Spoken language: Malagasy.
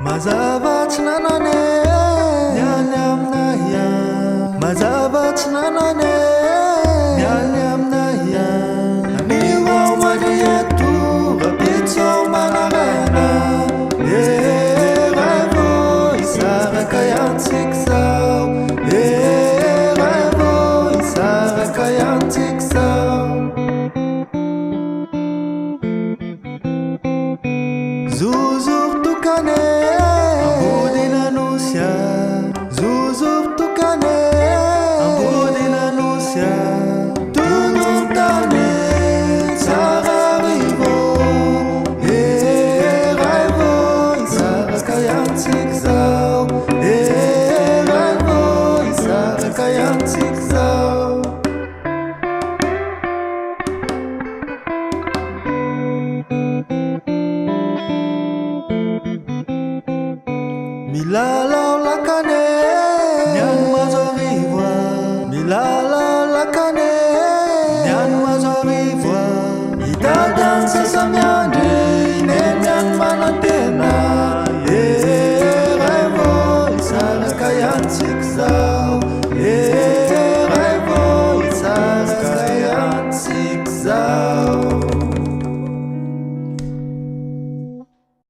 Mazava tsy nanane mialy aminay ihany, mazava tsy nanane mialy aminay ihany. Anio ao Marieto rapetsao manaraina, raivo isaraka iantsika zao, raivo isaraka iantsika zao. Zuzur tukane ambodina nosya, zuzur tukane ambodina nosya. Tununtane tsara rivo, raivo isaraka iantsika zao, raivo isaraka iantsika zao. Milalao lakane niany mazo arivo, milalao lakane niany mazo arivo. Itadany sasamiandry ineny any manantena, raivo isaraka iantsika zao.